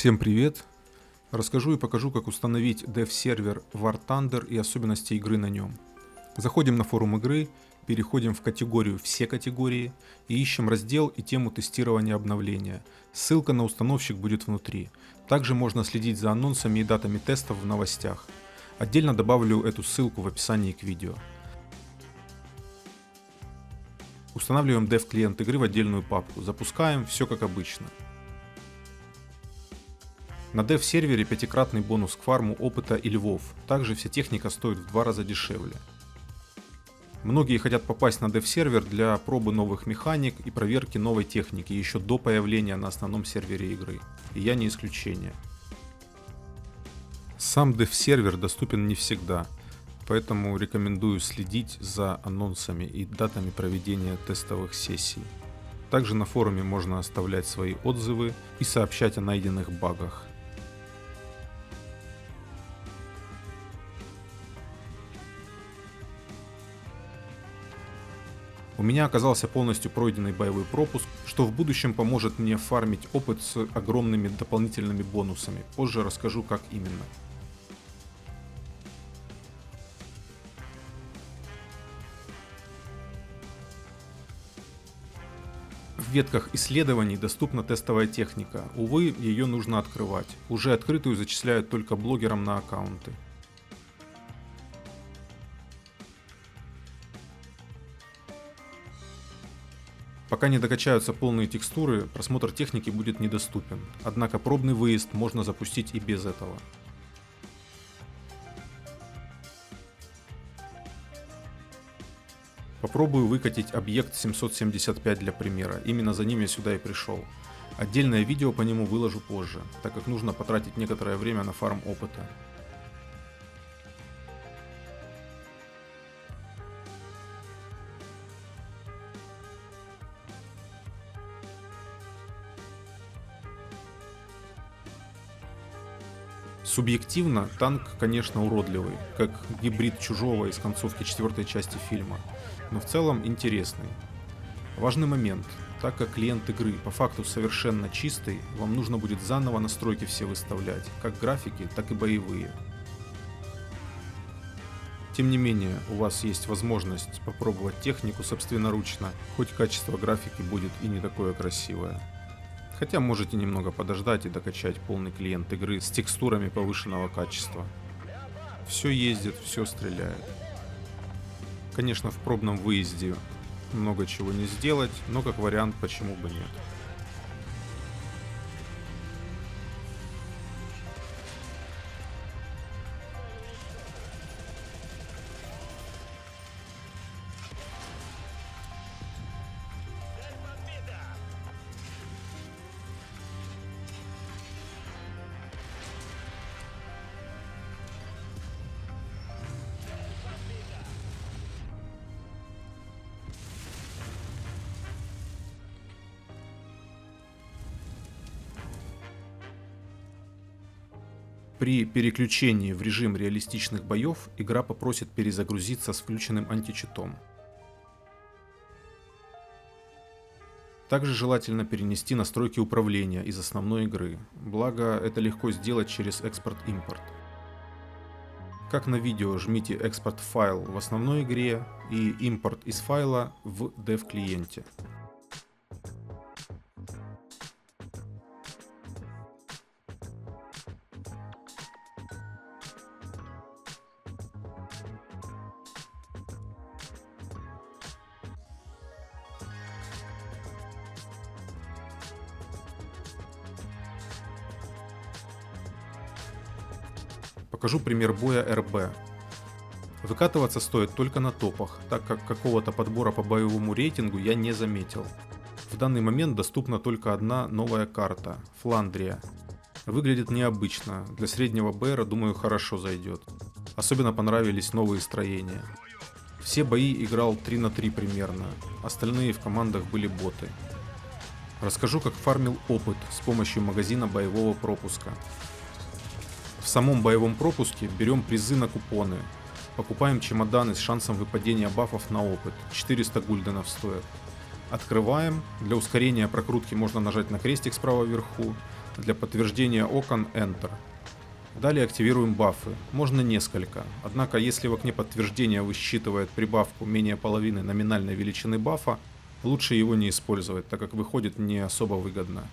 Всем привет! Расскажу и покажу, как установить dev-сервер War Thunder и особенности игры на нем. Заходим на форум игры, переходим в категорию «Все категории» и ищем раздел и тему тестирования обновления. Ссылка на установщик будет внутри. Также можно следить за анонсами и датами тестов в новостях. Отдельно добавлю эту ссылку в описании к видео. Устанавливаем dev-клиент игры в отдельную папку. Запускаем, все как обычно. На dev-сервере 5-кратный бонус к фарму опыта и львов, также вся техника стоит в 2 раза дешевле. Многие хотят попасть на dev-сервер для пробы новых механик и проверки новой техники еще до появления на основном сервере игры, и я не исключение. Сам dev-сервер доступен не всегда, поэтому рекомендую следить за анонсами и датами проведения тестовых сессий. Также на форуме можно оставлять свои отзывы и сообщать о найденных багах. У меня оказался полностью пройденный боевой пропуск, что в будущем поможет мне фармить опыт с огромными дополнительными бонусами. Позже расскажу, как именно. В ветках исследований доступна тестовая техника. Увы, ее нужно открывать. Уже открытую зачисляют только блогерам на аккаунты. Пока не докачаются полные текстуры, просмотр техники будет недоступен, однако пробный выезд можно запустить и без этого. Попробую выкатить объект 775 для примера, именно за ним я сюда и пришел. Отдельное видео по нему выложу позже, так как нужно потратить некоторое время на фарм опыта. Субъективно танк, конечно, уродливый, как гибрид Чужого из концовки 4-й части фильма, но в целом интересный. Важный момент, так как клиент игры по факту совершенно чистый, вам нужно будет заново настройки все выставлять, как графики, так и боевые. Тем не менее, у вас есть возможность попробовать технику собственноручно, хоть качество графики будет и не такое красивое. Хотя можете немного подождать и докачать полный клиент игры с текстурами повышенного качества. Все ездит, все стреляет. Конечно, в пробном выезде много чего не сделать, но как вариант, почему бы нет. При переключении в режим реалистичных боев игра попросит перезагрузиться с включенным античитом. Также желательно перенести настройки управления из основной игры, благо это легко сделать через экспорт-импорт. Как на видео, жмите экспорт файл в основной игре и импорт из файла в dev-клиенте. Покажу пример боя РБ. Выкатываться стоит только на топах, так как какого-то подбора по боевому рейтингу я не заметил. В данный момент доступна только одна новая карта – Фландрия. Выглядит необычно, для среднего БРа, думаю, хорошо зайдет. Особенно понравились новые строения. Все бои играл 3 на 3 примерно, остальные в командах были боты. Расскажу, как фармил опыт с помощью магазина боевого пропуска. В самом боевом пропуске берем призы на купоны, покупаем чемоданы с шансом выпадения бафов на опыт, 400 гульденов стоят. Открываем, для ускорения прокрутки можно нажать на крестик справа вверху, Для подтверждения окон Enter. Далее активируем бафы. Можно несколько. Однако, если в окне подтверждения высчитывает прибавку менее половины номинальной величины бафа, лучше его не использовать, так как выходит не особо выгодно.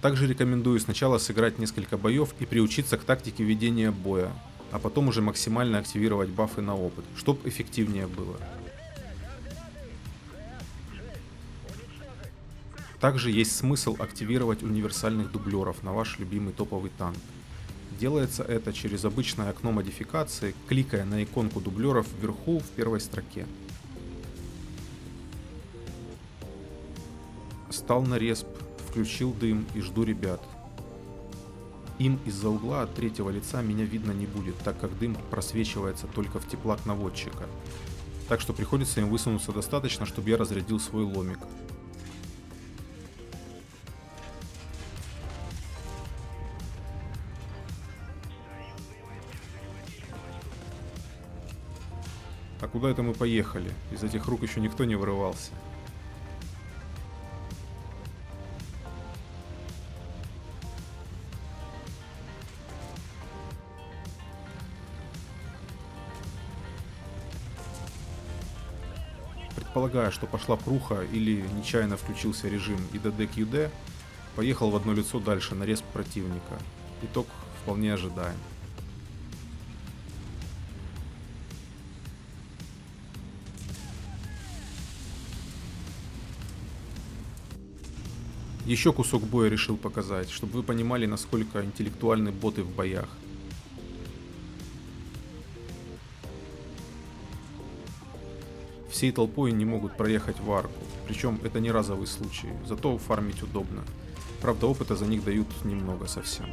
Также рекомендую сначала сыграть несколько боев и приучиться к тактике ведения боя, а потом уже максимально активировать бафы на опыт, чтобы эффективнее было. Также есть смысл активировать универсальных дублеров на ваш любимый топовый танк. Делается это через обычное окно модификации, кликая на иконку дублеров вверху в первой строке. Стал на респ, включил дым и жду ребят. Им из-за угла от третьего лица меня видно не будет, так как дым просвечивается только в теплак наводчика. Так что приходится им высунуться достаточно, чтобы я разрядил свой ломик. А куда это мы поехали? Из этих рук еще никто не вырывался. Предполагая, что пошла пруха или нечаянно включился режим IDD-QD, поехал в одно лицо дальше на респ противника. Итог вполне ожидаем. Еще кусок боя решил показать, чтобы вы понимали, насколько интеллектуальны боты в боях. Всей толпой не могут проехать в арку, причем это не разовый случай, зато фармить удобно. Правда, опыта за них дают немного совсем.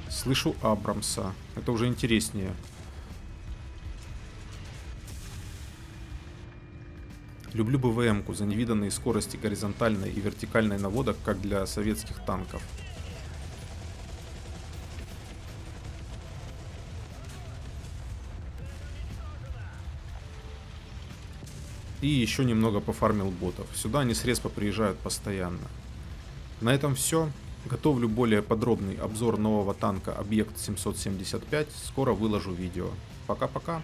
Слышу Абрамса. Это уже интереснее. Люблю БВМ-ку за невиданные скорости горизонтальной и вертикальной наводок, как для советских танков. И еще немного пофармил ботов. Сюда они с респа приезжают постоянно. На этом все. Готовлю более подробный обзор нового танка Объект 775. Скоро выложу видео. Пока-пока.